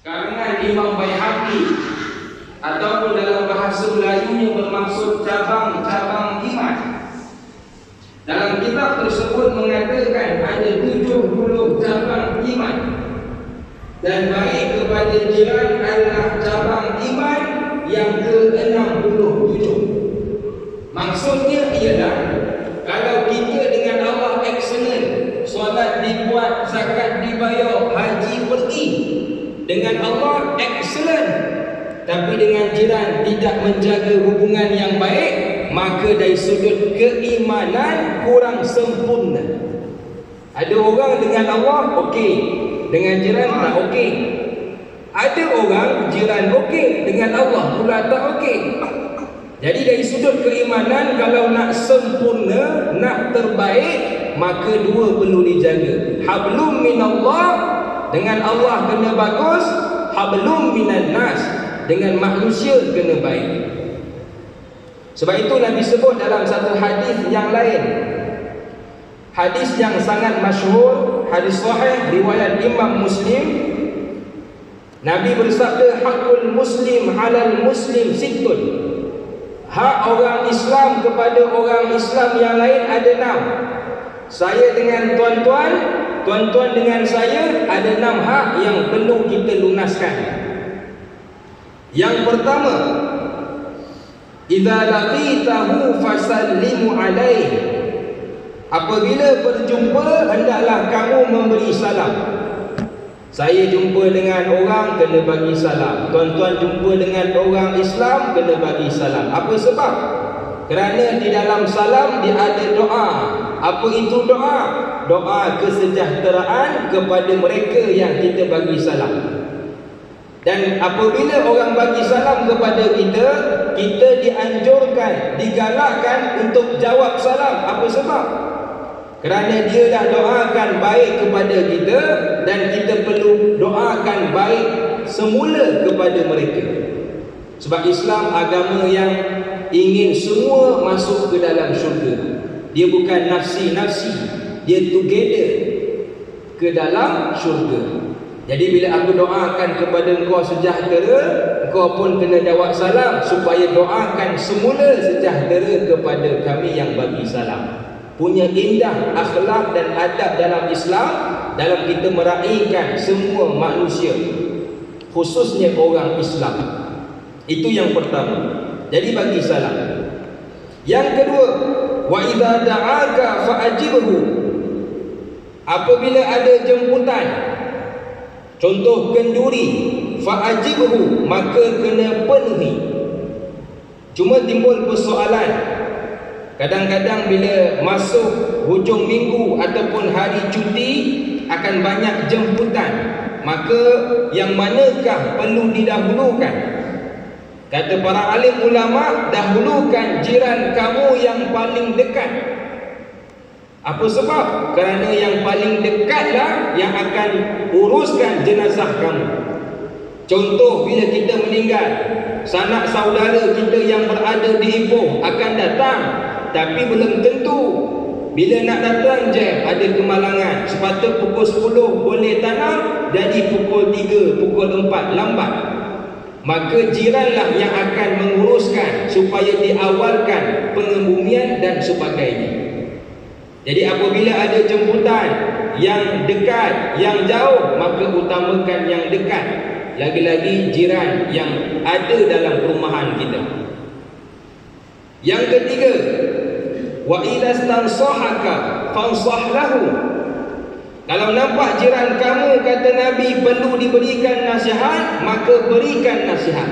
Karangan Imam Baihaqi, ataupun dalam bahasa Melayunya bermaksud cabang-cabang iman. Dalam kitab tersebut mengatakan ada 70 cabang iman, dan baik kepada jiran adalah cabang iman yang ke-67. Maksudnya ialah kalau kita dengan Allah excellent, solat dibuat, zakat dibayar, haji pergi, dengan Allah excellent, tapi dengan jiran tidak menjaga hubungan yang baik, maka dari sudut keimanan kurang sempurna. Ada orang dengan Allah okey, dengan jiran tak okey. Ada orang jiran okey, dengan Allah pula tak okey. Jadi dari sudut keimanan, kalau nak sempurna, nak terbaik, maka dua perlu dijaga. Hablum minallah, dengan Allah kena bagus. Hablum minan nas, dengan manusia kena baik. Sebab itu Nabi sebut dalam satu hadis yang lain, hadis yang sangat masyhur, hadis sahih riwayat Imam Muslim. Nabi bersabda, hakul muslim halal muslim sittun. Hak orang Islam kepada orang Islam yang lain ada 6. Saya dengan tuan-tuan, tuan-tuan dengan saya, ada 6 hak yang perlu kita lunaskan. Yang pertama, idza laqitahu fasallimu alaihi. Apabila berjumpa, hendaklah kamu memberi salam. Saya jumpa dengan orang, kena bagi salam. Tuan-tuan jumpa dengan orang Islam, kena bagi salam. Apa sebab? Kerana di dalam salam dia ada doa. Apa itu doa? Doa kesejahteraan kepada mereka yang kita bagi salam. Dan apabila orang bagi salam kepada kita, kita dianjurkan, digalakkan untuk jawab salam. Apa sebab? Kerana dia dah doakan baik kepada kita, dan kita perlu doakan baik semula kepada mereka. Sebab Islam agama yang ingin semua masuk ke dalam syurga. Dia bukan nafsi-nafsi, dia together ke dalam syurga. Jadi bila aku doakan kepada engkau sejahtera, engkau pun kena jawab salam, supaya doakan semula sejahtera kepada kami yang bagi salam. Punya indah akhlak dan adab dalam Islam, dalam kita meraihkan semua manusia, khususnya orang Islam. Itu yang pertama. Jadi bagi salam. Yang kedua, wa idza da'aka fa'ajibhu. Apabila ada jemputan, contoh kenduri, fa'ajibhu, maka kena penuhi. Cuma timbul persoalan, kadang-kadang bila masuk hujung minggu ataupun hari cuti, akan banyak jemputan. Maka yang manakah perlu didahulukan? Kata para alim ulama, dahulukan jiran kamu yang paling dekat. Apa sebab? Kerana yang paling dekatlah yang akan uruskan jenazah kamu. Contoh, bila kita meninggal, sanak saudara kita yang berada di Ipoh akan datang, tapi belum tentu. Bila nak datang je ada kemalangan. Sepatutnya pukul 10 boleh tanam, jadi pukul 3, pukul 4 lambat. Maka jiranlah yang akan menguruskan supaya diawalkan pengebumian dan sebagainya. Jadi apabila ada jemputan yang dekat, yang jauh, maka utamakan yang dekat. Lagi-lagi jiran yang ada dalam perumahan kita. Yang ketiga, wa idza stansahaka fansah lahu. Kalau nampak jiran kamu, kata Nabi, perlu diberikan nasihat, maka berikan nasihat.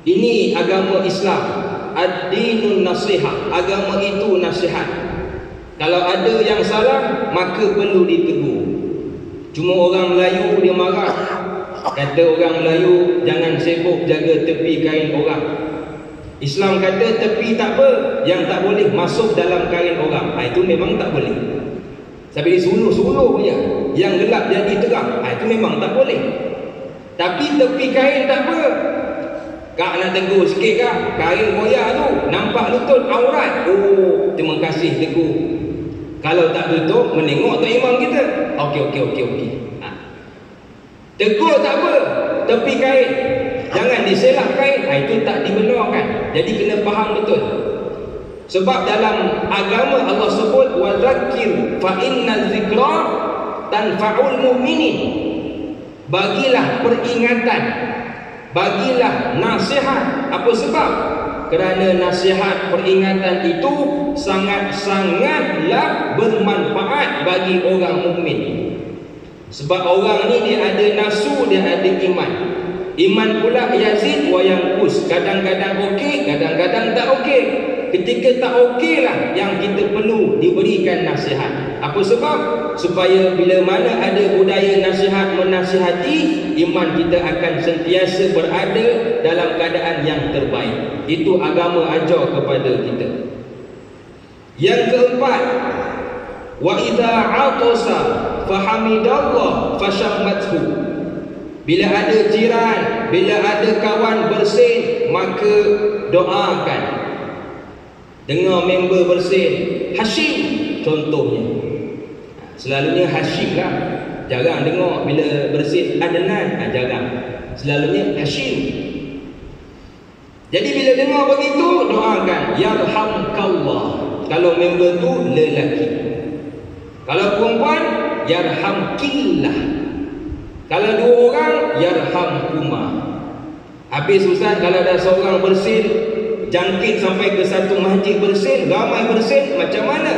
Ini agama Islam. Ad-dinun nasihat. Agama itu nasihat. Kalau ada yang salah, maka perlu ditegur. Cuma orang Melayu dia marah. Kata orang Melayu, jangan sibuk jaga tepi kain orang. Islam kata tepi tak apa, yang tak boleh masuk dalam kain orang. Itu memang tak boleh. Sampai disuluh-suluh je, yang gelap jadi terang. Itu memang tak boleh. Tapi tepi kain tak apa. Kak nak tegur sikit kak, kain koyak tu nampak lutut aurat. Oh, terima kasih tegur. Kalau tak tutup, menengok tak imam kita. Okey. Tegur tak apa, tepi kain, jangan diselak kain, itu tak dibenarkan. Jadi kena faham betul. Sebab dalam agama Allah sebut wa dzakir fa inna dzikra tanfa'ul mu'minin. Bagilah peringatan, bagilah nasihat. Apa sebab? Kerana nasihat peringatan itu sangat-sangatlah bermanfaat bagi orang mukmin. Sebab orang ni dia ada nafsu, dia ada iman. Iman pula yazid wa yanqus. Kadang-kadang okey, kadang-kadang tak okey. Ketika tak okey lah yang kita perlu diberikan nasihat. Apa sebab? Supaya bila mana ada budaya nasihat menasihati, iman kita akan sentiasa berada dalam keadaan yang terbaik. Itu agama ajar kepada kita. Yang keempat, wa idza atasa fahamidallah fashammathu. Bila ada jiran, bila ada kawan bersin, maka doakan. Dengar member bersin, Hashim contohnya. Selalunya Hashim lah. Jarang dengar bila bersin Adnan, jarang. Selalunya Hashim. Jadi bila dengar begitu, doakan yarhamkallah. Kalau member tu lelaki. Kalau perempuan, yarhamkillah. Kalau dua orang, yarhamkumah. Habis Ustaz, kalau ada seorang bersin, jangkit sampai ke satu masjid bersin, ramai bersin, macam mana?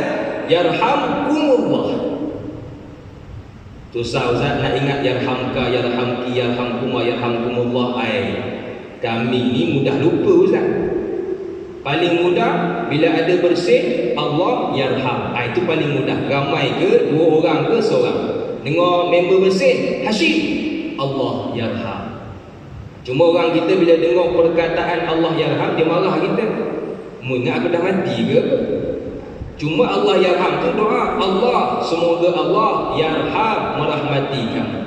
Yarhamkumullah. Susah Ustaz nak ingat yarhamka, yarhamki, yarhamkumah, yarhamkumullah. Kami ni mudah lupa Ustaz. Paling mudah bila ada bersin, Allah yarham. Itu paling mudah. Ramai ke, dua orang ke, seorang. Dengar member bersin, Hashim, Allah yarham. Cuma orang kita bila dengar perkataan Allah yarham, dia marah kita. Ingat aku dah mati ke? Cuma Allah yarham tu doa. Allah, semoga Allah yarham, merahmati kamu.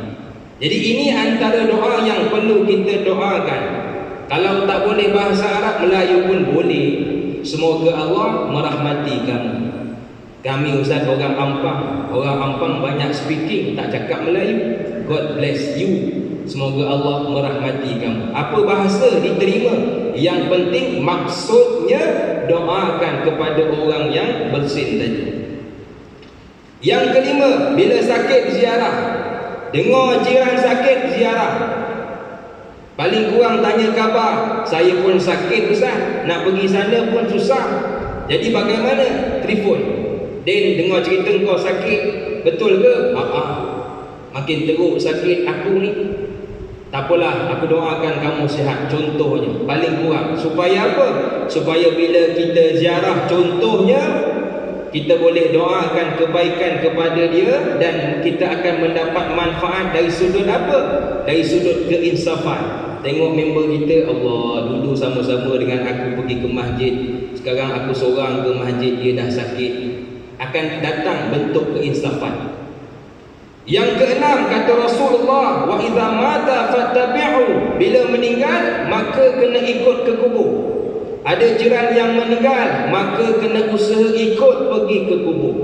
Jadi ini antara doa yang perlu kita doakan. Kalau tak boleh bahasa Arab, Melayu pun boleh. Semoga Allah merahmati kamu. Kami Ustaz orang Ampang. Orang Ampang banyak speaking, tak cakap Melayu. God bless you. Semoga Allah merahmati kamu. Apa bahasa diterima? Yang penting maksudnya doakan kepada orang yang bersin tadi. Yang kelima, bila sakit ziarah. Dengar jiran sakit ziarah. Paling kurang tanya khabar. Saya pun sakit Ustaz, nak pergi sana pun susah. Jadi bagaimana? Telefon. Den, dengar cerita kau sakit, betul ke? Makin teruk sakit aku ni. Tak apalah, aku doakan kamu sihat. Contohnya, paling kurang. Supaya apa? Supaya bila kita ziarah, contohnya, kita boleh doakan kebaikan kepada dia dan kita akan mendapat manfaat dari sudut apa? Dari sudut keinsafan. Tengok member kita, Allah, dulu sama-sama dengan aku pergi ke masjid, sekarang aku seorang ke masjid, dia dah sakit. Akan datang bentuk keinsafan. Yang keenam, kata Rasulullah, wa idza mata fattabi'u. Bila meninggal, maka kena ikut ke kubur. Ada jiran yang meninggal, maka kena usaha ikut pergi ke kubur.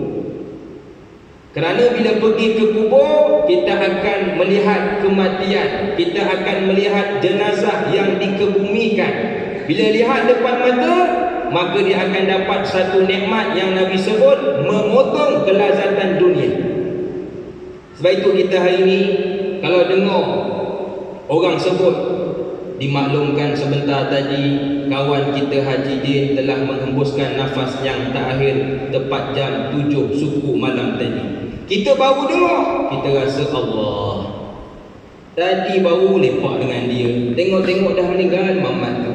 Kerana bila pergi ke kubur, kita akan melihat kematian, kita akan melihat jenazah yang dikebumikan. Bila lihat depan mata, maka dia akan dapat satu nikmat yang Nabi sebut, memotong kelazatan dunia. Sebab itu kita hari ini, kalau dengar orang sebut, dimaklumkan sebentar tadi, kawan kita Haji Din telah menghembuskan nafas yang terakhir tepat jam 7 suku malam tadi. Kita baru dengar, kita rasa Allah, tadi baru lepak dengan dia, tengok-tengok dah meninggal mamat tu.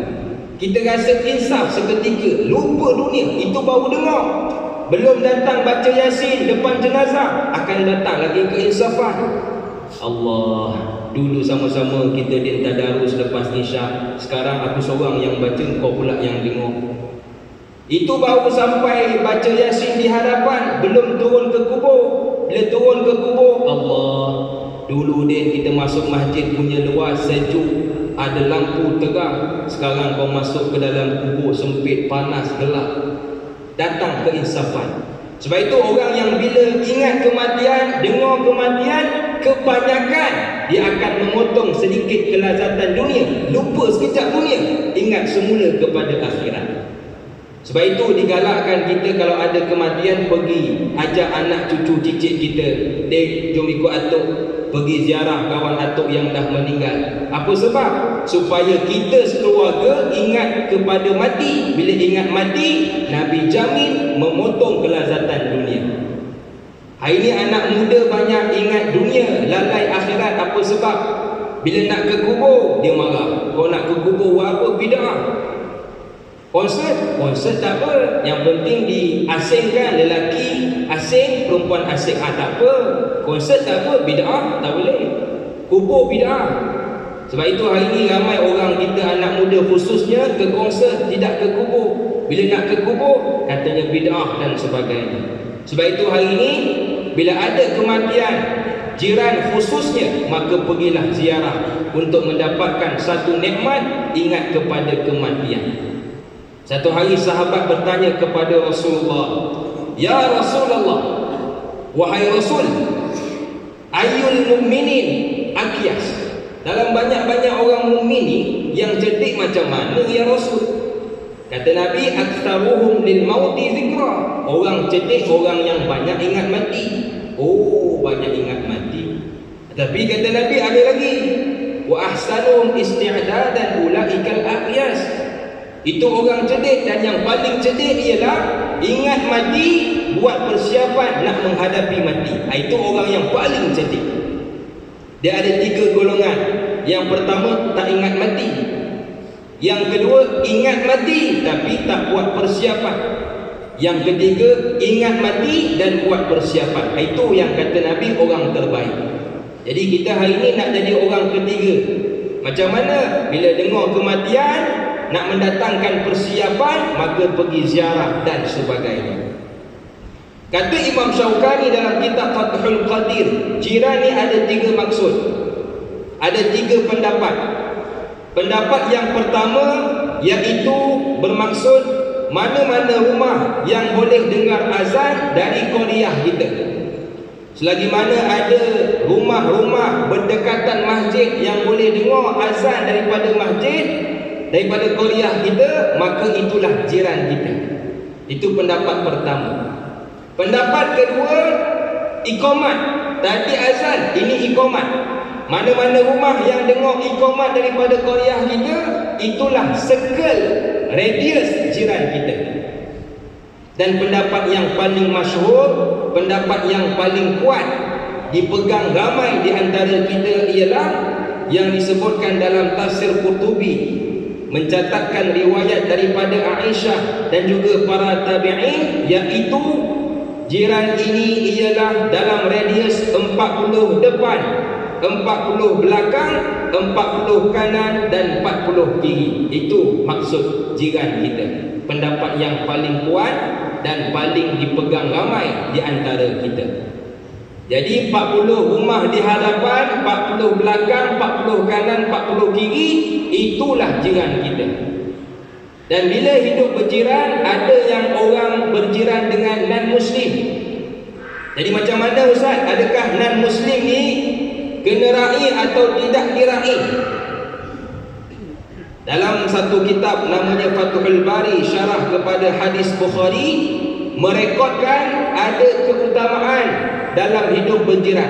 Kita rasa insaf seketika, lupa dunia. Itu baru dengar, belum datang baca Yasin depan jenazah, akan datang lagi keinsafan. Allah, dulu sama-sama kita di tadarus lepas isyak, sekarang aku seorang yang baca, kau pula yang dengar. Itu baru sampai baca Yasin di hadapan, belum turun ke kubur. Bila turun ke kubur, Allah, dulu dia kita masuk masjid punya luas sejuk, ada lampu terang. Sekarang kau masuk ke dalam kubur sempit, panas, gelap. Datang keinsafan. Sebab itu orang yang bila ingat kematian, dengar kematian, kebanyakan dia akan memotong sedikit kelazatan dunia, lupa sekejap dunia, ingat semula kepada akhirat. Sebab itu digalakkan kita kalau ada kematian, pergi ajak anak cucu cicit kita, "Dek, jom ikut atuk pergi ziarah kawan atuk yang dah meninggal." Apa sebab? Supaya kita sekeluarga ingat kepada mati. Bila ingat mati, Nabi jamin memotong kelazatan dunia. Hari ini anak muda banyak ingat dunia, lalai akhirat. Apa sebab? Bila nak ke kubur, dia marah. Kau nak ke kubur buat apa? Bid'ah. Konsert tak apa, yang penting diasingkan, lelaki asing, perempuan asing, tak apa. Konsert tak apa, bid'ah tak boleh. Kubur bid'ah. Sebab itu hari ini ramai orang kita, anak muda khususnya, ke konsert, tidak ke kubur. Bila nak ke kubur, katanya bid'ah dan sebagainya. Sebab itu hari ini bila ada kematian jiran khususnya, maka pergilah ziarah untuk mendapatkan satu nikmat, ingat kepada kematian. Satu hari sahabat bertanya kepada Rasulullah, "Ya Rasulullah, wahai Rasul, ayyul mu'minin akyas?" Dalam banyak-banyak orang mukmin ni, yang cerdik macam mana ya Rasul? Kata Nabi, "Aktsaruhum lil mauti zikra." Orang cerdik, orang yang banyak ingat mati. Oh, banyak ingat mati. Tapi kata Nabi ada lagi, "Wa ahsanuhum isti'dadan ulaikal akyas." Itu orang cerdik, dan yang paling cerdik ialah ingat mati, buat persiapan nak menghadapi mati. Itu orang yang paling cerdik. Dia ada 3 golongan. Yang pertama, tak ingat mati. Yang kedua, ingat mati tapi tak buat persiapan. Yang ketiga, ingat mati dan buat persiapan. Itu yang kata Nabi orang terbaik. Jadi kita hari ini nak jadi orang ketiga. Macam mana? Bila dengar kematian, nak mendatangkan persiapan, maka pergi ziarah dan sebagainya. Kata Imam Syaukani dalam kitab Fathul Qadir, jiran ni ada 3 maksud. Ada 3 pendapat. Pendapat yang pertama iaitu bermaksud mana-mana rumah yang boleh dengar azan dari qaryah kita. Selagi mana ada rumah-rumah berdekatan masjid yang boleh dengar azan daripada masjid, daripada qaryah kita, maka itulah jiran kita. Itu pendapat pertama. Pendapat kedua, iqamat. Tadi azan, ini iqamat. Mana-mana rumah yang dengar iqamat daripada qaryah kita, itulah circle, radius jiran kita. Dan pendapat yang paling masyhur, pendapat yang paling kuat, dipegang ramai di antara kita ialah yang disebutkan dalam tafsir Qurtubi, mencatatkan riwayat daripada Aisyah dan juga para tabi'in, iaitu jiran ini ialah dalam radius 40 depan, 40 belakang, 40 kanan dan 40 kiri. Itu maksud jiran kita. Pendapat yang paling kuat dan paling dipegang ramai di antara kita. Jadi 40 rumah di hadapan, 40 belakang, 40 kanan, 40 kiri, itulah jiran kita. Dan bila hidup berjiran, ada yang orang berjiran dengan non-Muslim. Jadi macam mana Ustaz? Adakah non-Muslim ni kena ra'i atau tidak dira'i? Dalam satu kitab namanya Fathul Bari, syarah kepada hadis Bukhari, merekodkan ada keutamaan dalam hidup berjiran.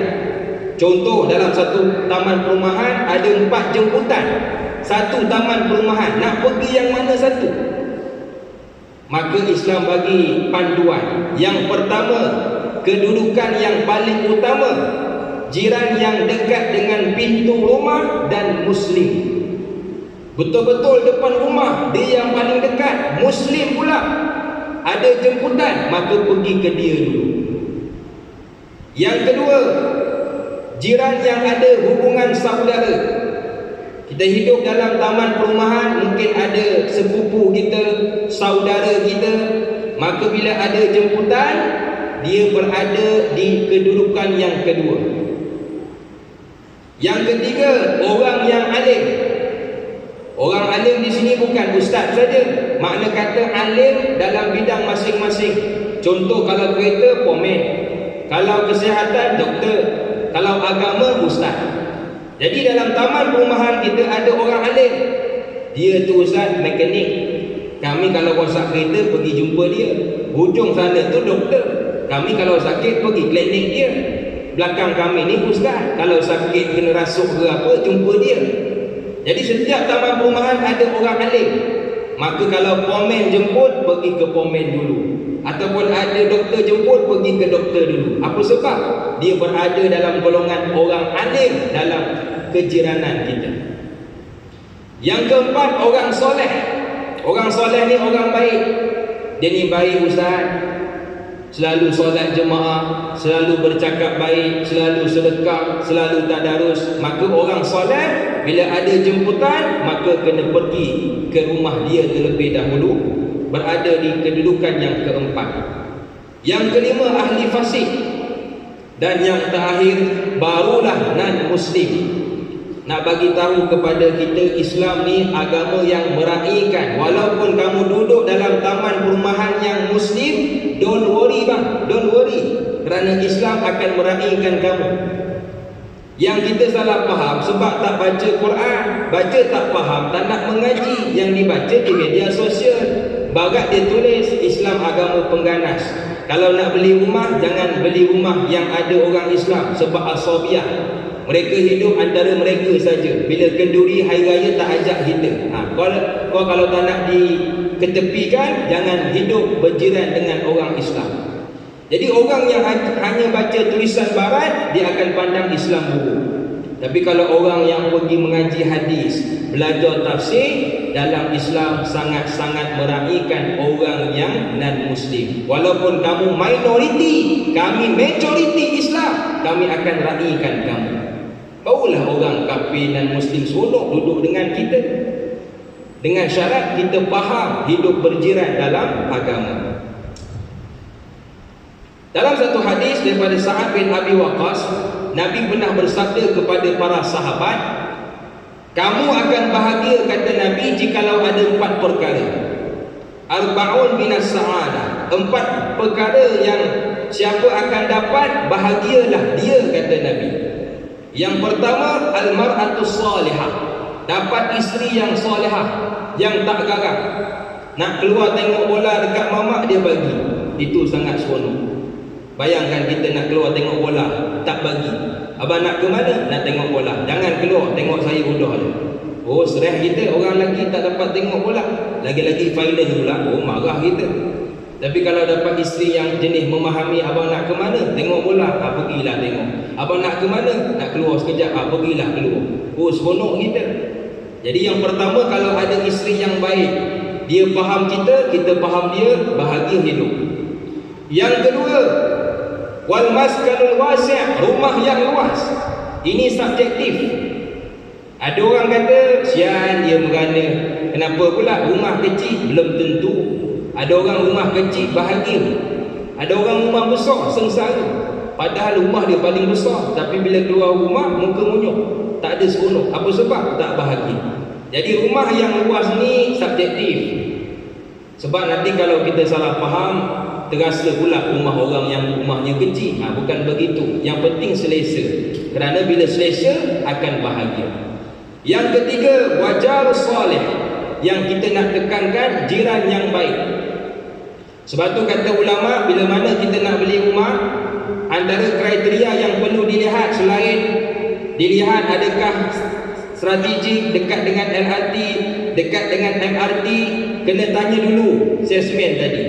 Contoh, dalam satu taman perumahan ada 4 jemputan. Satu taman perumahan, nak pergi yang mana satu? Maka Islam bagi panduan. Yang pertama, kedudukan yang paling utama, jiran yang dekat dengan pintu rumah dan Muslim. Betul-betul depan rumah, dia yang paling dekat, Muslim pula. Ada jemputan, maka pergi ke dia dulu. Yang kedua, jiran yang ada hubungan saudara. Kita hidup dalam taman perumahan, mungkin ada sepupu kita, saudara kita, maka bila ada jemputan, dia berada di kedudukan yang kedua. Yang ketiga, orang yang alim. Orang alim di sini bukan ustaz saja. Makna kata alim dalam bidang masing-masing. Contoh, kalau kereta, pomen. Kalau kesihatan, doktor. Kalau agama, ustaz. Jadi dalam taman perumahan kita ada orang alim. Dia tu ustaz mekanik. Kami kalau rosak kereta pergi jumpa dia. Hujung sana tu doktor. Kami kalau sakit pergi klinik dia. Belakang kami ni ustaz. Kalau sakit kena rasuk ke apa, jumpa dia. Jadi setiap taman perumahan ada orang alim. Maka kalau pomen jemput, pergi ke pomen dulu. Ataupun ada doktor jemput, pergi ke doktor dulu. Apa sebab? Dia berada dalam golongan orang alim dalam kejiranan kita. Yang keempat, orang soleh. Orang soleh ni orang baik. Dia ni baik ustaz, selalu solat jemaah, selalu bercakap baik, selalu sedekah, selalu tadarus. Maka orang soleh bila ada jemputan, maka kena pergi ke rumah dia terlebih dahulu, berada di kedudukan yang keempat. Yang kelima, ahli fasik. Dan yang terakhir, barulah non-muslim. Nak bagi tahu kepada kita, Islam ni agama yang meraihkan. Walaupun kamu duduk dalam taman perumahan yang muslim, don't worry bang, don't worry. Kerana Islam akan meraihkan kamu. Yang kita salah faham sebab tak baca Quran, baca tak faham, tak nak mengaji. Yang dibaca di media sosial. Bagat dia tulis Islam agama pengganas. Kalau nak beli rumah, jangan beli rumah yang ada orang Islam. Sebab asabiah. Mereka hidup antara mereka saja. Bila kenduri hari raya tak ajak kita. Kau kalau tak nak diketepikan, jangan hidup berjiran dengan orang Islam. Jadi orang yang hanya baca tulisan barat, dia akan pandang Islam buruk. Tapi kalau orang yang pergi mengaji hadis, belajar tafsir, dalam Islam sangat-sangat meraihkan orang yang non-muslim. Walaupun kamu minoriti, kami majoriti Islam, kami akan raihkan kamu. Barulah orang kafir dan muslim seronok duduk dengan kita. Dengan syarat kita faham hidup berjiran dalam agama. Dalam satu hadis daripada Sa'ad bin Abi Waqqas, Nabi pernah bersabda kepada para sahabat, kamu akan bahagia, kata Nabi, jikalau ada 4 perkara. Arba'un minas sa'adah. 4 perkara yang siapa akan dapat, bahagialah dia, kata Nabi. Yang pertama, al-mar'atus salihah. Dapat isteri yang salihah, yang tak garang. Nak keluar tengok bola dekat mamak, dia bagi. Itu sangat seronok. Bayangkan kita nak keluar tengok bola, tak bagi. Abang nak ke mana? Nak tengok bola. Jangan keluar, tengok saya udah je. Oh, serah kita, orang lagi tak dapat tengok bola. Lagi-lagi final pula, oh marah kita. Tapi kalau dapat isteri yang jenis memahami, abang nak ke mana? Tengok bola, pergilah tengok. Abang nak ke mana? Nak keluar sekejap, pergilah keluar. Oh, seronok kita. Jadi yang pertama, kalau ada isteri yang baik, dia faham kita, kita faham dia, bahagia hidup. Yang kedua, wal maskanul wasi', rumah yang luas. Ini subjektif. Ada orang kata, sian dia merana. Kenapa pula rumah kecil? Belum tentu. Ada orang rumah kecil bahagia. Ada orang rumah besar sengsara. Padahal rumah dia paling besar, tapi bila keluar rumah muka munyuk, tak ada seronok. Apa sebab? Tak bahagia. Jadi rumah yang luas ni subjektif. Sebab nanti kalau kita salah faham, terasa pula rumah orang yang rumahnya kecil. Bukan begitu. Yang penting selesa. Kerana bila selesa akan bahagia. Yang ketiga, wajar soleh. Yang kita nak tekankan, jiran yang baik. Sebab tu kata ulama, bila mana kita nak beli rumah, antara kriteria yang perlu dilihat, selain dilihat adakah strategik, dekat dengan LRT, dekat dengan MRT, kena tanya dulu salesman tadi.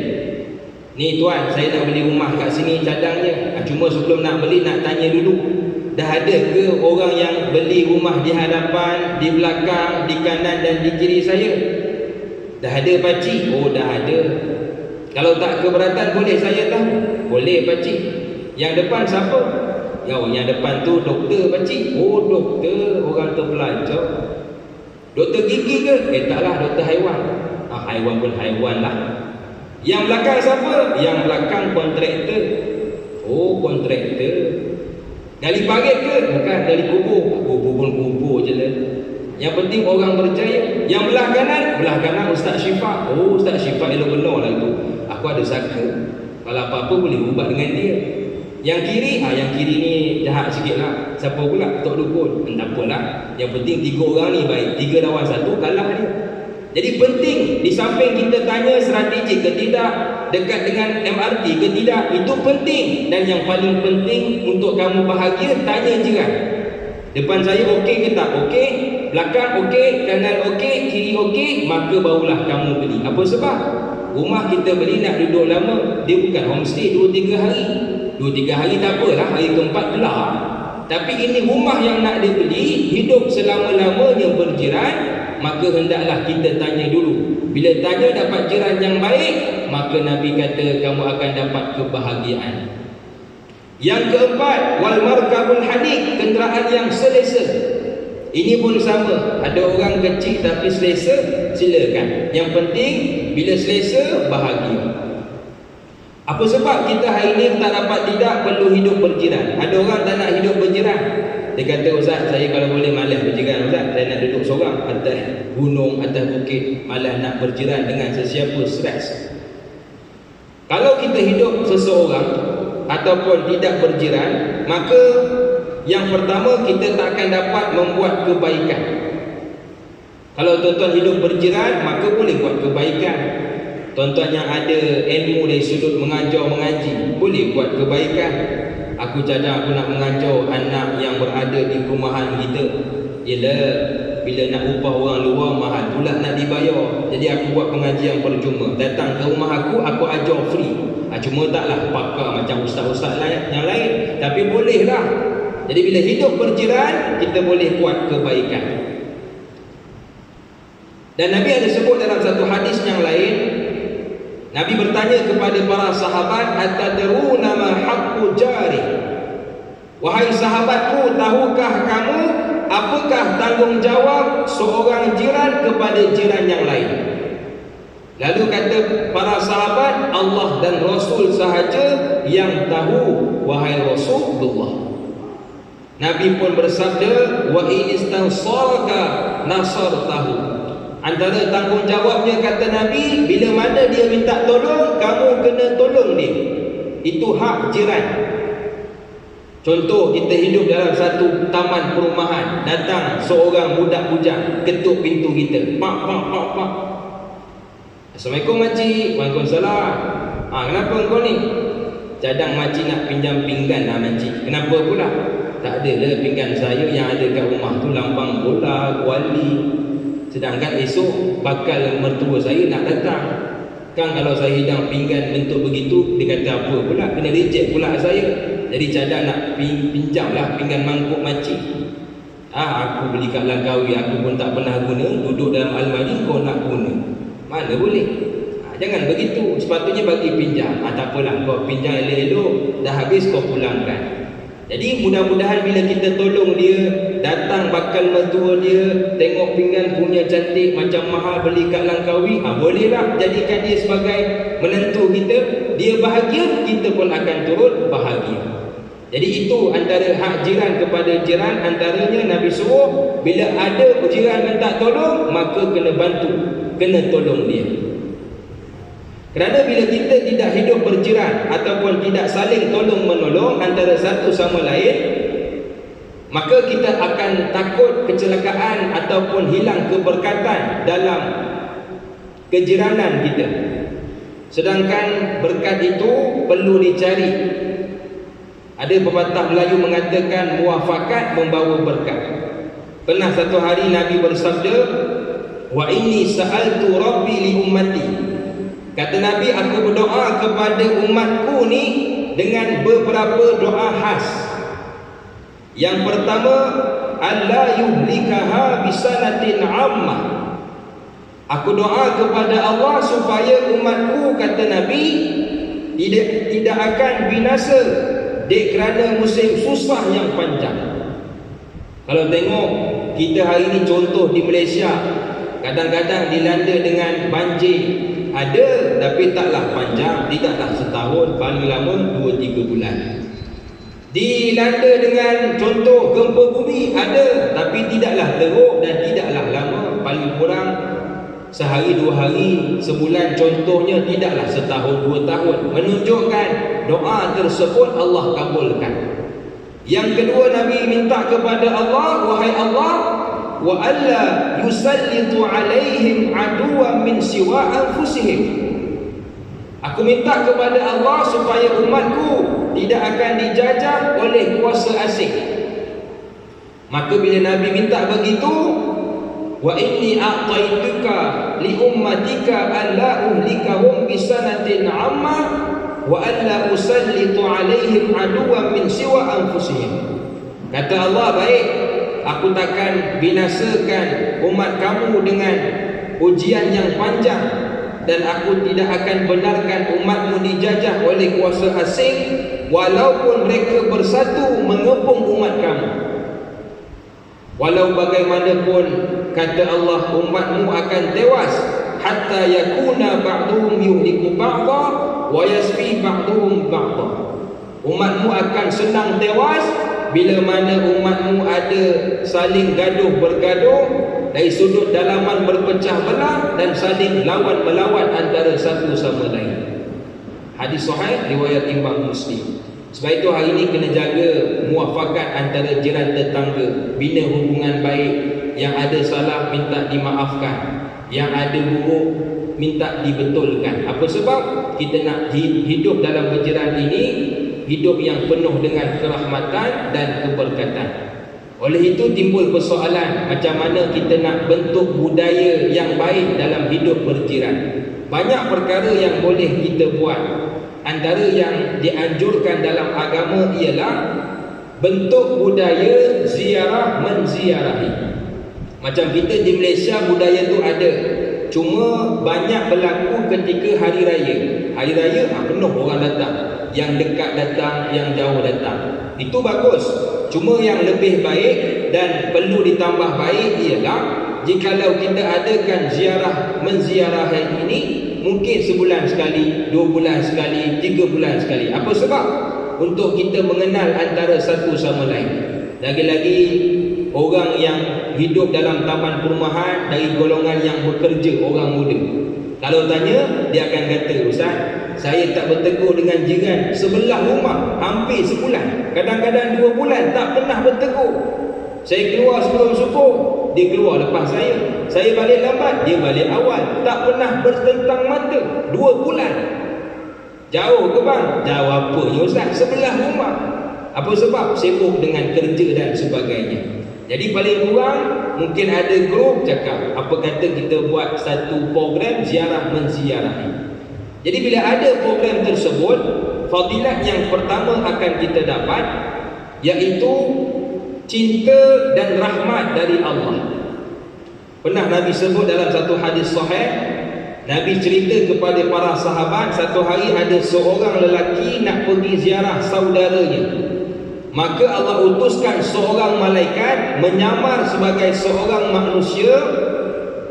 Ni tuan, saya nak beli rumah kat sini cadangnya. Cuma sebelum nak beli, nak tanya dulu, dah ada ke orang yang beli rumah di hadapan, di belakang, di kanan dan di kiri saya? Dah ada pakcik? Oh, dah ada. Kalau tak keberatan, boleh saya tahu? Boleh pakcik. Yang depan siapa? Yang depan tu doktor pakcik. Oh, doktor, orang terpelajar. Doktor gigi ke? Taklah, doktor haiwan. Haiwan pun haiwan lah. Yang belakang siapa? Yang belakang kontraktor. Oh, kontraktor. Gali parit ke? Bukan, gali kubur. Kubur pun kubur je lah. Yang penting orang percaya. Yang belah kanan Ustaz Syifa. Oh, Ustaz Syifa elok benar lah tu. Aku ada saka, kalau apa-apa boleh ubat dengan dia. Yang kiri ni jahat sikit lah. Siapa pula? Tok Dukun. Tak apalah. Yang penting 3 orang ni baik. 3 lawan 1 kalah dia. Jadi penting, di samping kita tanya strategi ke tidak, dekat dengan MRT ke tidak, itu penting. Dan yang paling penting untuk kamu bahagia, tanya jiran. Depan saya okey ke tak? Okey. Belakang okey, kanan okey, kiri okey, maka barulah kamu beli. Apa sebab? Rumah kita beli nak duduk lama. Dia bukan homestay 2-3 hari. 2-3 hari tak apalah, hari keempat belah. Tapi ini rumah yang nak dia beli, hidup selama-lamanya berjiran, maka hendaklah kita tanya dulu. Bila tanya dapat jiran yang baik, maka Nabi kata kamu akan dapat kebahagiaan. Yang keempat, wal markabul hanik, kenderaan yang selesa. Ini pun sama. Ada orang kecil tapi selesa, silakan. Yang penting bila selesa, bahagia. Apa sebab kita hari ini tak dapat tidak perlu hidup berjiran? Ada orang tak nak hidup berjiran. Dia kata, Ustaz, saya kalau boleh malas berjiran, Ustaz. Saya nak duduk seorang atas gunung, atas bukit, malas nak berjiran dengan sesiapa, stres. Kalau kita hidup seseorang ataupun tidak berjiran, maka yang pertama kita tak akan dapat membuat kebaikan. Kalau tuan-tuan hidup berjiran, maka boleh buat kebaikan. Tuan-tuan yang ada ilmu dari sudut mengajar mengaji, boleh buat kebaikan. Aku cadang aku nak mengajar anak yang berada di perumahan kita. Yelah, bila nak upah orang luar mahal pula nak dibayar. Jadi aku buat pengajian percuma. Datang ke rumah aku ajar free. Cuma taklah pakar macam ustaz-ustaz yang lain, tapi bolehlah. Jadi bila hidup berjiran, kita boleh buat kebaikan. Dan Nabi ada sebut dalam satu hadis yang lain, Nabi bertanya kepada para sahabat, atadruna ma haqqu jari? Wahai sahabatku, tahukah kamu apakah tanggungjawab seorang jiran kepada jiran yang lain? Lalu kata para sahabat, Allah dan Rasul sahaja yang tahu, wahai Rasulullah. Nabi pun bersabda, wa in istansaraka nasartahu. Antara tanggungjawabnya, kata Nabi, bila mana dia minta tolong, kamu kena tolong dia. Itu hak jiran. Contoh, kita hidup dalam satu taman perumahan, datang seorang budak bujang ketuk pintu kita. Pak. Assalamualaikum makcik. Waalaikumsalam. Kenapa kau ni? Cadang makcik nak pinjam pinggan lah makcik. Kenapa pula? Tak ada lah, pinggan saya yang ada kat rumah tu lambang bola, kuali. Sedangkan esok bakal mertua saya nak datang. Kan kalau saya hidang pinggan bentuk begitu, dia kata apa pula? Kena reject pula saya. Jadi cadang nak pinjam lah pinggan mangkuk makcik. Aku beli kat Langkawi, aku pun tak pernah guna. Duduk dalam almari, kau nak guna. Mana boleh? Jangan begitu. Sepatutnya bagi pinjam. Tak apalah, kau pinjam elok-elok, dah habis kau pulangkan. Jadi mudah-mudahan bila kita tolong dia, datang bakal mertua dia, tengok pinggan punya cantik macam mahal beli kat Langkawi, bolehlah jadikan dia sebagai menentu kita. Dia bahagia, kita pun akan turut bahagia. Jadi itu antara hak jiran kepada jiran. Antaranya Nabi suruh, bila ada jiran minta tolong, maka kena bantu, kena tolong dia. Kerana bila kita tidak hidup berjiran ataupun tidak saling tolong-menolong antara satu sama lain, maka kita akan takut kecelakaan ataupun hilang keberkatan dalam kejiranan kita. Sedangkan berkat itu perlu dicari. Ada pepatah Melayu mengatakan muafakat membawa berkat. Pernah satu hari Nabi bersabda, wa inni sa'altu rabbi li ummati. Kata Nabi, aku berdoa kepada umatku ni dengan beberapa doa khas. Yang pertama, alla yuhlikaha bisanatin ammah. Aku doa kepada Allah supaya umatku, kata Nabi, tidak akan binasa kerana musim susah yang panjang. Kalau tengok kita hari ini, contoh di Malaysia, kadang-kadang dilanda dengan banjir. Ada, tapi taklah panjang, tidaklah setahun, paling lama 2-3 bulan. Dilanda dengan contoh gempa bumi, ada, tapi tidaklah teruk dan tidaklah lama, paling kurang sehari 2 hari, sebulan. Contohnya tidaklah setahun 2 tahun. Menunjukkan doa tersebut Allah kabulkan. Yang kedua, Nabi minta kepada Allah, wahai Allah, wa alla yusallitu alaihim aduwan min siwa anfusihim. Aku minta kepada Allah supaya umatku tidak akan dijajah oleh kuasa asing. Maka bila Nabi minta begitu, wa inni a'taituka li ummatika alla uhlikahum bisanatin amma wa alla usallitu alaihim aduwan min siwa anfusihim. Kata Allah, baik, aku takkan binasakan umat kamu dengan ujian yang panjang, dan aku tidak akan benarkan umatmu dijajah oleh kuasa asing walaupun mereka bersatu mengepung umat kamu. Walau bagaimanapun, kata Allah, umatmu akan tewas hatta yakuna ba'duhum yuhliku ba'dha wa yasfi ba'duhum ba'dha. Umatmu akan senang tewas bila mana umatmu ada saling gaduh bergaduh, dari sudut dalaman berpecah belah, dan saling lawan melawan antara satu sama lain. Hadis sahih riwayat Imam Muslim. Sebab itu hari ini kena jaga muafakat antara jiran tetangga, bina hubungan baik. Yang ada salah minta dimaafkan, yang ada buruk minta dibetulkan. Apa sebab? Kita nak hidup dalam berjiran ini, hidup yang penuh dengan kerahmatan dan keberkatan. Oleh itu timbul persoalan, macam mana kita nak bentuk budaya yang baik dalam hidup berjiran. Banyak perkara yang boleh kita buat. Antara yang dianjurkan dalam agama ialah bentuk budaya ziarah menziarahi. Macam kita di Malaysia, budaya tu ada, cuma banyak berlaku ketika hari raya. Hari raya penuh orang datang, yang dekat datang, yang jauh datang. Itu bagus. Cuma yang lebih baik dan perlu ditambah baik ialah jikalau kita adakan ziarah menziarahi ini mungkin sebulan sekali, 2 bulan sekali, 3 bulan sekali. Apa sebab? Untuk kita mengenal antara satu sama lain. Lagi-lagi orang yang hidup dalam taman perumahan dari golongan yang bekerja, orang muda. Kalau tanya, dia akan kata, Ustaz, saya tak bertegur dengan jiran sebelah rumah hampir sebulan, kadang-kadang 2 bulan tak pernah bertegur. Saya keluar sebelum subuh, dia keluar lepas saya. Saya balik lambat, dia balik awal. Tak pernah bertentang mata 2 bulan. Jauh ke bang? Jauh apa ya Ustaz? Sebelah rumah. Apa sebab? Sibuk dengan kerja dan sebagainya. Jadi paling kurang mungkin ada grup cakap, apa kata kita buat satu program ziarah menziarahi. Jadi bila ada program tersebut, fadilat yang pertama akan kita dapat iaitu cinta dan rahmat dari Allah. Pernah Nabi sebut dalam satu hadis sahih, Nabi cerita kepada para sahabat, satu hari ada seorang lelaki nak pergi ziarah saudaranya. Maka Allah utuskan seorang malaikat menyamar sebagai seorang manusia,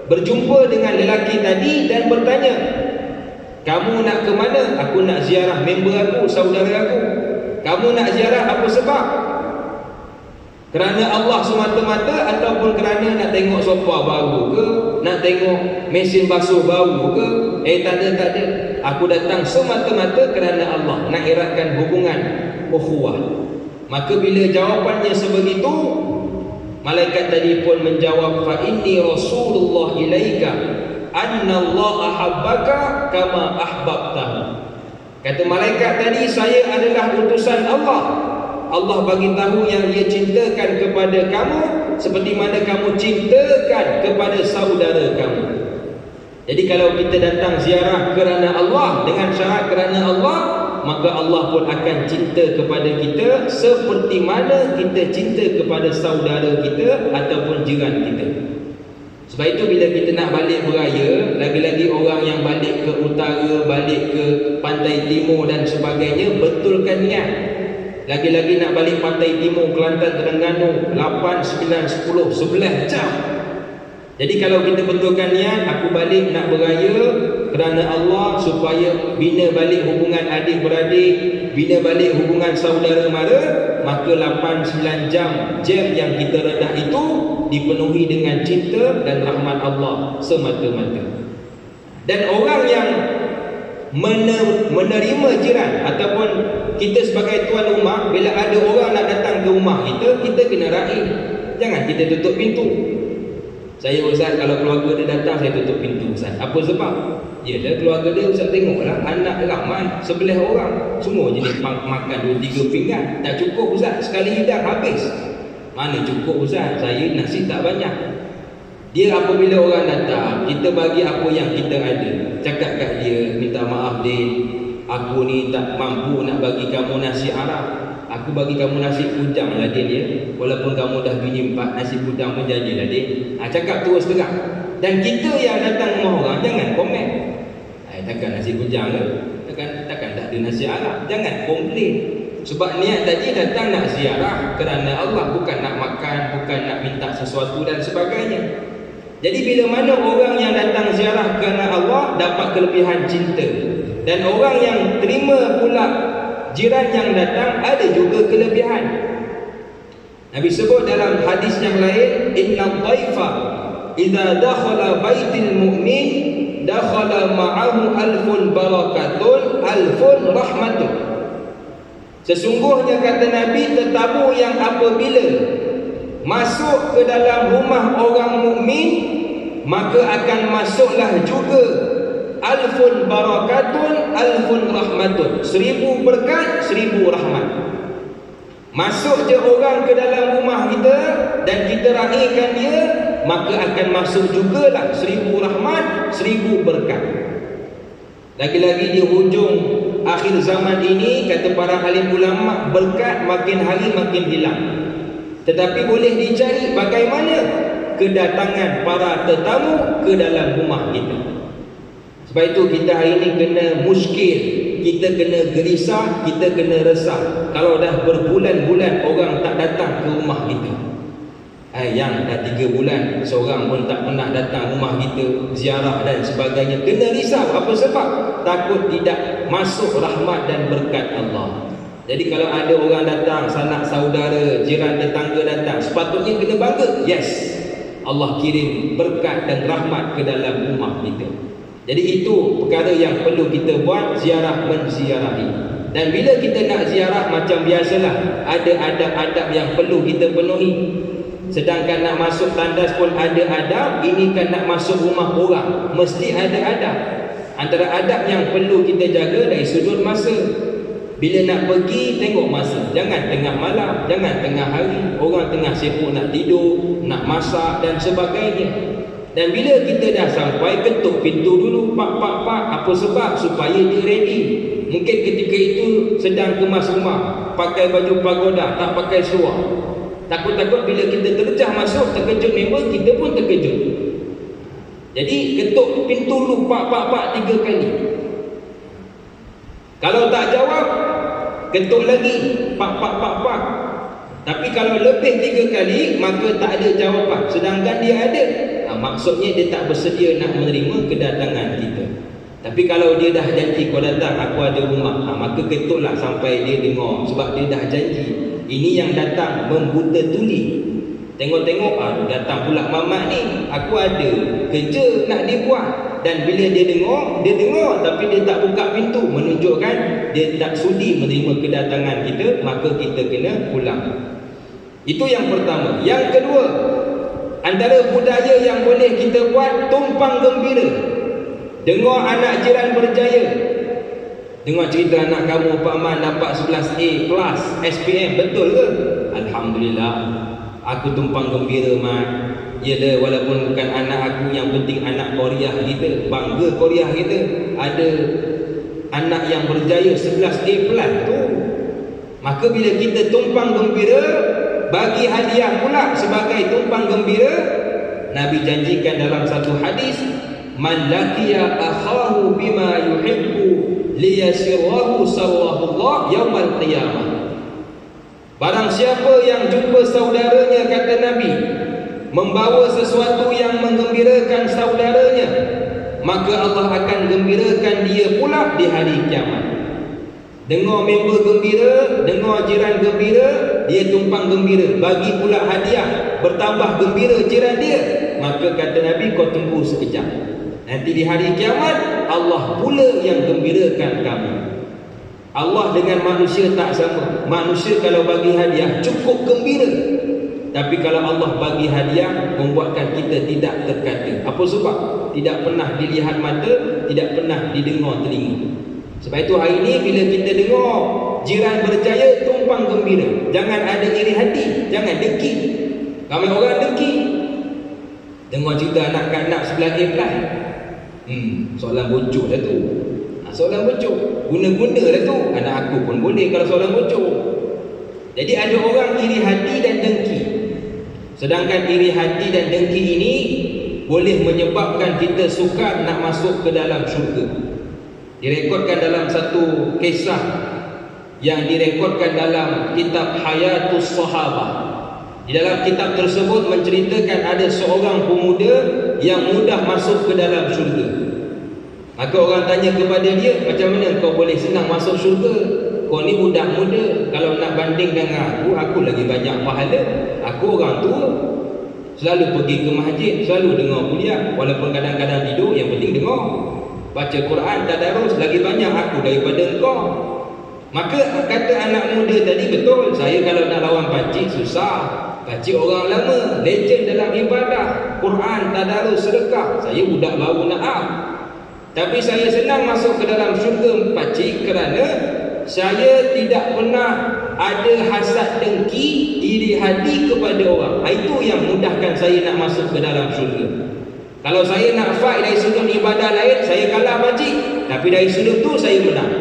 berjumpa dengan lelaki tadi dan bertanya, kamu nak ke mana? Aku nak ziarah member aku, saudara aku. Kamu nak ziarah apa sebab? Kerana Allah semata-mata ataupun kerana nak tengok sofa baru ke, nak tengok mesin basuh baru ke? Tak ada. Aku datang semata-mata kerana Allah, nak eratkan hubungan ukhuwah. Maka bila jawapannya sebegitu, malaikat tadi pun menjawab, fa inni rasulullah ilaika anna Allah ahabbaka kama ahbabtahu. Kata malaikat tadi, saya adalah utusan Allah. Allah bagi tahu yang dia cintakan kepada kamu seperti mana kamu cintakan kepada saudara kamu. Jadi kalau kita datang ziarah kerana Allah, dengan syarat kerana Allah, maka Allah pun akan cinta kepada kita seperti mana kita cinta kepada saudara kita ataupun jiran kita. Sebab itu bila kita nak balik beraya, lagi-lagi orang yang balik ke utara, balik ke pantai timur dan sebagainya, betulkan niat. Lagi-lagi nak balik pantai timur, Kelantan, Terengganu 8, 9, 10, 11 jam. Jadi kalau kita betulkan niat, aku balik nak beraya kerana Allah, supaya bina balik hubungan adik-beradik, bina balik hubungan saudara mara, maka 8-9 jam yang kita redah itu dipenuhi dengan cinta dan rahmat Allah semata-mata. Dan orang yang menerima jiran ataupun kita sebagai tuan rumah, bila ada orang nak datang ke rumah kita, kita kena raih. Jangan kita tutup pintu. Saya Ustaz, kalau keluarga dia datang, saya tutup pintu Ustaz. Apa sebab? Yelah, keluarga dia Ustaz tengoklah, anak ramai, 11 orang, semua jenis makan 2-3 pinggan. Tak cukup Ustaz, sekali hidang habis. Mana cukup Ustaz, saya nasi tak banyak. Dia apabila orang datang, kita bagi apa yang kita ada. Cakap kat dia, minta maaf dia, aku ni tak mampu nak bagi kamu nasi Arab, aku bagi kamu nasi pujang lah dia. Walaupun kamu dah bini 4, nasi pujang pun jadilah dia. Cakap terus terang. Dan kita yang datang rumah orang, jangan komen. Takkan nasi pujang ke? Takkan tak ada nasi Arab. Jangan komplain. Sebab niat tadi datang nak ziarah kerana Allah, bukan nak makan, bukan nak minta sesuatu dan sebagainya. Jadi bila mana orang yang datang ziarah kerana Allah dapat kelebihan cinta, dan orang yang terima pula jiran yang datang ada juga kelebihan. Nabi sebut dalam hadis yang lain, inna dhaifa idza dakhala baitil mu'min dakhala ma'ahu alfun barakatun alfun rahmatun. Sesungguhnya kata Nabi, tetamu yang apabila masuk ke dalam rumah orang mukmin, maka akan masuklah juga alfun barakatun alfun rahmatun, 1000 berkat 1000 rahmat. Masuk je orang ke dalam rumah kita dan kita raihkan dia, maka akan masuk jugalah 1000 rahmat 1000 berkat. Lagi-lagi di hujung akhir zaman ini, kata para alim ulama, berkat makin hari makin hilang. Tetapi boleh dicari bagaimana kedatangan para tetamu ke dalam rumah kita. Sebab itu kita hari ini kena muskil, kita kena gerisah, kita kena resah kalau dah berbulan-bulan orang tak datang ke rumah kita. Yang dah 3 bulan seorang pun tak pernah datang rumah kita, ziarah dan sebagainya, kena risau. Apa sebab? Takut tidak masuk rahmat dan berkat Allah. Jadi kalau ada orang datang, sanak saudara, jiran tetangga datang, sepatutnya kena bangga. Yes, Allah kirim berkat dan rahmat ke dalam rumah kita. Jadi itu perkara yang perlu kita buat, ziarah menziarahi. Dan bila kita nak ziarah, macam biasalah, ada adab-adab yang perlu kita penuhi. Sedangkan nak masuk tandas pun ada adab. Ini kan nak masuk rumah orang, mesti ada adab. Antara adab yang perlu kita jaga dari sudut masa. Bila nak pergi, tengok masa. Jangan tengah malam, jangan tengah hari, orang tengah sibuk nak tidur, nak masak dan sebagainya. Dan bila kita dah sampai, ketuk pintu dulu, pak. Apa sebab? Supaya dia ready. Mungkin ketika itu sedang kemas rumah, pakai baju pagoda, tak pakai seluar. Takut-takut bila kita terjah masuk, terkejut member, kita pun terkejut. Jadi ketuk pintu dulu, pak 3 kali. Kalau tak jawab, ketuk lagi, pak. Tapi kalau lebih 3 kali, maka tak ada jawapan. Sedangkan dia ada, maksudnya dia tak bersedia nak menerima kedatangan kita. Tapi kalau dia dah janji, kau datang, aku ada rumah, maka ketutlah sampai dia dengar. Sebab dia dah janji. Ini yang datang membuta tuli. Tengok-tengok, datang pula mamak ni, aku ada kerja nak dibuat. Dan bila dia dengar, tapi dia tak buka pintu, menunjukkan dia tak sudi menerima kedatangan kita, maka kita kena pulang. Itu yang pertama. Yang kedua, antara budaya yang boleh kita buat, tumpang gembira. Dengar anak jiran berjaya, dengar cerita anak kamu Pak Man dapat 11A plus SPM, betul ke? Alhamdulillah, aku tumpang gembira Man. Yelah, walaupun bukan anak aku, yang penting anak Korea kita, bangga Korea kita ada anak yang berjaya 11A plus tu. Maka bila kita tumpang gembira, bagi hadiah pula sebagai tumpang gembira. Nabi janjikan dalam satu hadis, man laqiya akhahu bima yuhibbu liyasirahu sallallahu Allah yaumal qiyamah. Barang siapa yang jumpa saudaranya, kata Nabi, membawa sesuatu yang menggembirakan saudaranya, maka Allah akan gembirakan dia pula di hari kiamat. Dengar member gembira, dengar jiran gembira, dia tumpang gembira, bagi pula hadiah, bertambah gembira jiran dia. Maka kata Nabi, kau tunggu sekejap, nanti di hari kiamat Allah pula yang gembirakan kamu. Allah dengan manusia tak sama. Manusia kalau bagi hadiah cukup gembira, tapi kalau Allah bagi hadiah membuatkan kita tidak terkata. Apa sebab? Tidak pernah dilihat mata, tidak pernah didengar telinga. Sebab itu hari ini bila kita dengar jiran berjaya, tumpang gembira. Jangan ada iri hati, jangan dengki. Ramai orang dengki. Dengar cerita anak-anak sebelah A+. Soalan bocor dah tu. Soalan bocor. Guna-guna dah tu. Anak aku pun boleh kalau soalan bocor. Jadi ada orang iri hati dan dengki. Sedangkan iri hati dan dengki ini boleh menyebabkan kita sukar nak masuk ke dalam syurga. Direkodkan dalam satu kisah yang direkodkan dalam kitab Hayatus Sahabah. Di dalam kitab tersebut menceritakan ada seorang pemuda yang mudah masuk ke dalam syurga. Maka orang tanya kepada dia, macam mana kau boleh senang masuk syurga? Kau ni budak muda. Kalau nak banding dengan aku lagi banyak pahala. Aku orang tua, selalu pergi ke masjid, selalu dengar kuliah. Walaupun kadang-kadang tidur, yang penting dengar. Baca Quran, tadarus, lagi banyak aku daripada engkau. Maka kata anak muda tadi, betul, saya kalau nak lawan pakcik susah. Pakcik orang lama, legend dalam ibadah, Quran, tadarus, sedekah. Saya budak baru nak. Tapi saya senang masuk ke dalam syurga pakcik kerana saya tidak pernah ada hasad dengki, iri hati kepada orang. Itu yang mudahkan saya nak masuk ke dalam syurga. Kalau saya nak fight dari sudut ibadah lain, saya kalah pakcik. Tapi dari sudut tu saya menang.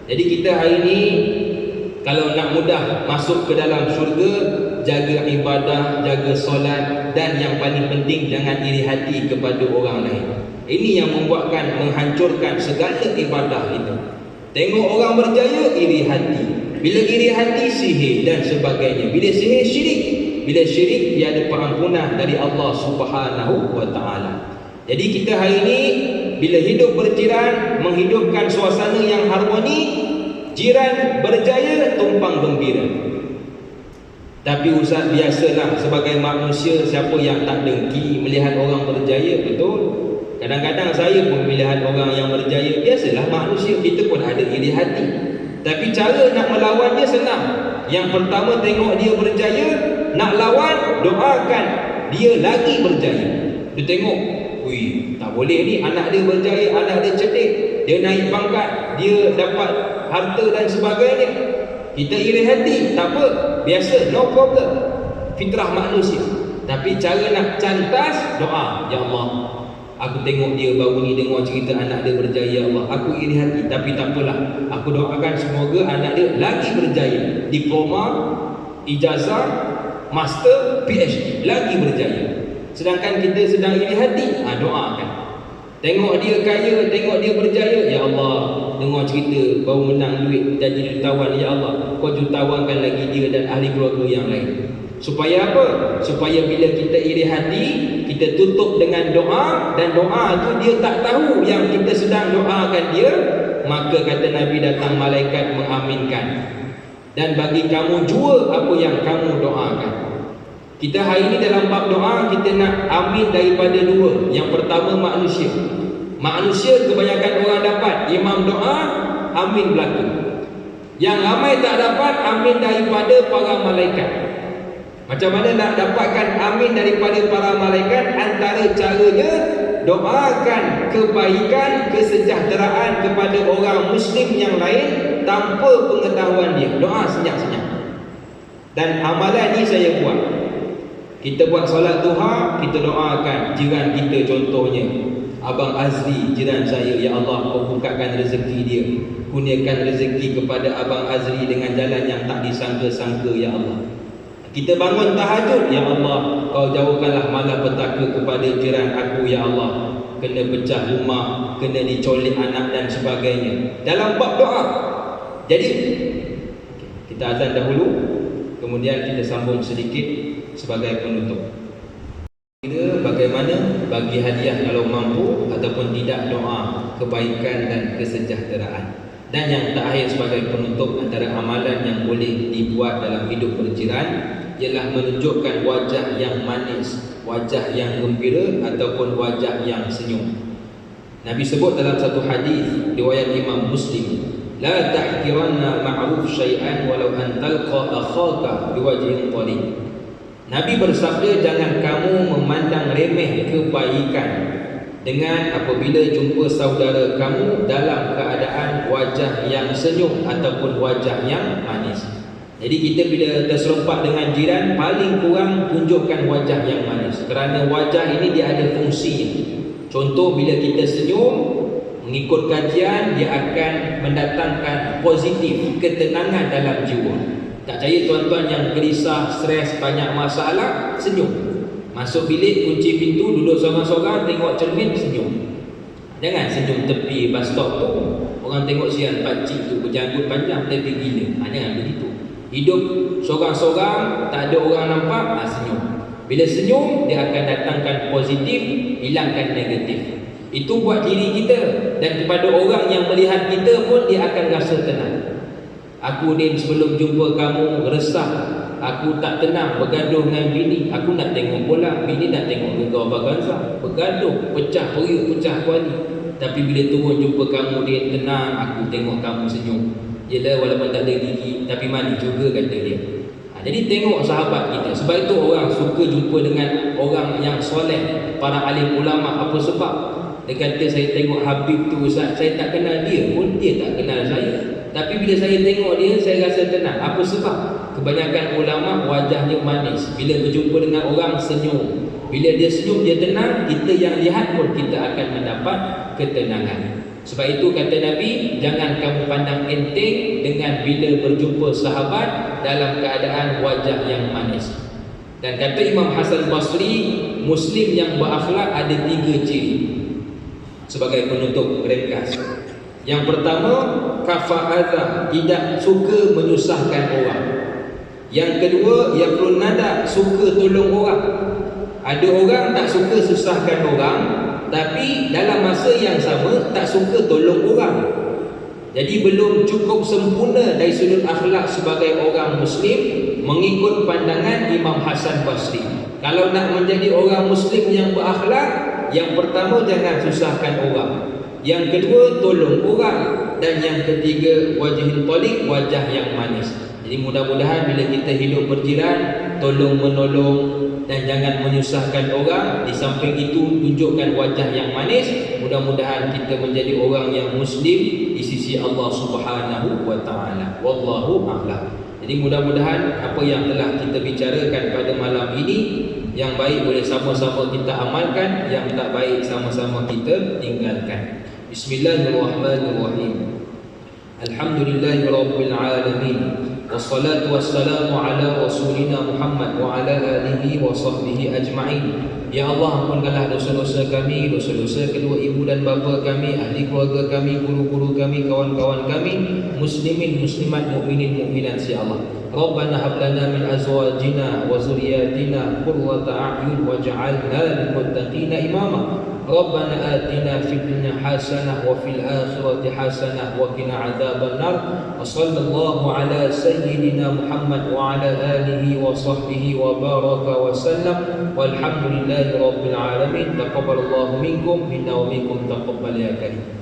Jadi kita hari ini kalau nak mudah masuk ke dalam syurga, jaga ibadah, jaga solat, dan yang paling penting jangan iri hati kepada orang lain. Ini yang membuatkan menghancurkan segala ibadah itu. Tengok orang berjaya, iri hati. Bila iri hati, sihir dan sebagainya. Bila sihir, syirik. Bila syirik, dia ada pengampunan dari Allah Subhanahu wa ta'ala. Jadi kita hari ini bila hidup berjiran, menghidupkan suasana yang harmoni, jiran berjaya, tumpang gembira. Tapi ustaz, biasalah sebagai manusia, siapa yang tak dengki melihat orang berjaya? Betul. Kadang-kadang saya pun melihat orang yang berjaya. Biasalah manusia, kita pun ada iri hati. Tapi cara nak melawannya senang. Yang pertama, tengok dia berjaya, nak lawan, doakan dia lagi berjaya. Dia tengok, wih, tak boleh ni, anak dia berjaya, anak dia cerdik, dia naik pangkat, dia dapat harta dan sebagainya. Kita iri hati, tak apa, biasa, no problem. Fitrah manusia. Tapi cara nak cantas, doa, ya Allah, aku tengok dia baru ni dengar cerita anak dia berjaya, ya Allah, aku iri hati. Tapi tak apalah, aku doakan semoga anak dia lagi berjaya. Diploma, ijazah, master, PhD, lagi berjaya. Sedangkan kita sedang iri hati, doakan. Tengok dia kaya, tengok dia berjaya, ya Allah, dengar cerita baru menang duit jadi jutawan, ya Allah, kau jutawankan lagi dia dan ahli keluarga yang lain. Supaya apa? Supaya bila kita iri hati, kita tutup dengan doa, dan doa tu dia tak tahu yang kita sedang doakan dia. Maka kata Nabi, datang malaikat mengaminkan dan bagi kamu jua apa yang kamu doakan. Kita hari ini dalam bab doa, kita nak amin daripada dua. Yang pertama, manusia. Manusia kebanyakan orang dapat, imam doa, amin berlaku. Yang ramai tak dapat, amin daripada para malaikat. Macam mana nak dapatkan amin daripada para malaikat? Antara caranya, doakan kebaikan, kesejahteraan kepada orang Muslim yang lain tanpa pengetahuan dia. Doa senyap-senyap. Dan amalan ni saya buat. Kita buat solat duha, kita doakan jiran kita, contohnya Abang Azri, jiran saya, ya Allah, kau bukakan rezeki dia, kurniakan rezeki kepada Abang Azri dengan jalan yang tak disangka-sangka, ya Allah. Kita bangun tahajud, ya Allah, kau jauhkanlah malapetaka kepada jiran aku, ya Allah, kena pecah rumah, kena dicolik anak dan sebagainya. Dalam bab doa. Jadi kita azan dahulu, kemudian kita sambung sedikit sebagai penutup. Kira bagaimana bagi hadiah kalau mampu ataupun tidak, doa kebaikan dan kesejahteraan. Dan yang terakhir sebagai penutup, antara amalan yang boleh dibuat dalam hidup berjiran ialah menunjukkan wajah yang manis, wajah yang gembira ataupun wajah yang senyum. Nabi sebut dalam satu hadis riwayat Imam Muslim, la tahqiranna ma'ruf syai'an walau an talqa akhaka biwajhin talib. Nabi bersabda, jangan kamu memandang remeh kebaikan dengan apabila jumpa saudara kamu dalam keadaan wajah yang senyum ataupun wajah yang manis. Jadi kita bila terserempak dengan jiran, paling kurang tunjukkan wajah yang manis, kerana wajah ini dia ada fungsinya. Contoh, bila kita senyum, mengikut kajian, dia akan mendatangkan positif, ketenangan dalam jiwa. Tak percaya tuan-tuan yang gelisah, stres, banyak masalah, senyum. Masuk bilik, kunci pintu, duduk seorang-seorang, tengok cermin, senyum. Jangan senyum tepi bus stop tu, orang tengok sian pakcik tu berjanggut panjang, lebih gila. Jangan begitu. Hidup seorang-seorang, tak ada orang nampak, senyum. Bila senyum, dia akan datangkan positif, hilangkan negatif. Itu buat diri kita, dan kepada orang yang melihat kita pun dia akan rasa tenang. Aku ni sebelum jumpa kamu resah, aku tak tenang, bergaduh dengan bini. Aku nak tengok bola, bini nak tengok Gegar Baganza, bergaduh, pecah periuk, pecah kuali. Tapi bila turun jumpa kamu, dia tenang. Aku tengok kamu senyum. Yelah, walaupun tak ada gigi, tapi manis juga, kata dia. Jadi tengok sahabat kita. Sebab itu orang suka jumpa dengan orang yang soleh, para alim ulama. Apa sebab? Dia kata, saya tengok Habib tu Ustaz, saya tak kenal dia pun, dia tak kenal saya. Tapi bila saya tengok dia, saya rasa tenang. Apa sebab? Kebanyakan ulama wajahnya manis. Bila berjumpa dengan orang, senyum. Bila dia senyum, dia tenang. Kita yang lihat pun kita akan mendapat ketenangan. Sebab itu kata Nabi, jangan kamu pandang enteng dengan bila berjumpa sahabat dalam keadaan wajah yang manis. Dan kata Imam Hasan Basri, Muslim yang berakhlak ada 3 ciri. Sebagai penutup ringkas, yang pertama, kafa'adzah, tidak suka menyusahkan orang. Yang kedua, yaqrun nada, suka tolong orang. Ada orang tak suka susahkan orang, tapi dalam masa yang sama tak suka tolong orang. Jadi belum cukup sempurna dari sudut akhlak sebagai orang Muslim mengikut pandangan Imam Hasan Basri. Kalau nak menjadi orang Muslim yang berakhlak, yang pertama, jangan susahkan orang. Yang kedua, tolong orang. Dan yang ketiga, wajhin talib, wajah yang manis. Jadi mudah-mudahan bila kita hidup berjiran, tolong menolong dan jangan menyusahkan orang. Di samping itu, tunjukkan wajah yang manis. Mudah-mudahan kita menjadi orang yang Muslim di sisi Allah Subhanahu wa ta'ala. Wallahu a'lam. Jadi mudah-mudahan apa yang telah kita bicarakan pada malam ini, yang baik boleh sama-sama kita amalkan, yang tak baik sama-sama kita tinggalkan. Bismillahirrahmanirrahim. Alhamdulillahirabbil alamin. Wassalatu wassalamu ala rasulina Muhammad wa ala alihi wa sahbihi ajma'in. Ya Allah, ampunkanlah dosa-dosa kami, dosa-dosa kedua ibu dan bapa kami, ahli keluarga kami, guru-guru kami, kawan-kawan kami, muslimin, muslimat, mukminin, mukminat, ya Allah. Rabbana hab lana min azwajina wa zurriyyatina qurrata a'yun waj'alna lil muttaqina imama. Rabbana atina fid dunya hasanah wa fil akhirati hasanah wa qina adzaban nar. Wa sallallahu ala sayyidina Muhammad wa ala alihi wa sahbihi wa baraka wa sallam. Walhamdulillahi rabbil alamin. Taqabbalallahu minkum minna wa minkum taqabbal ya karim.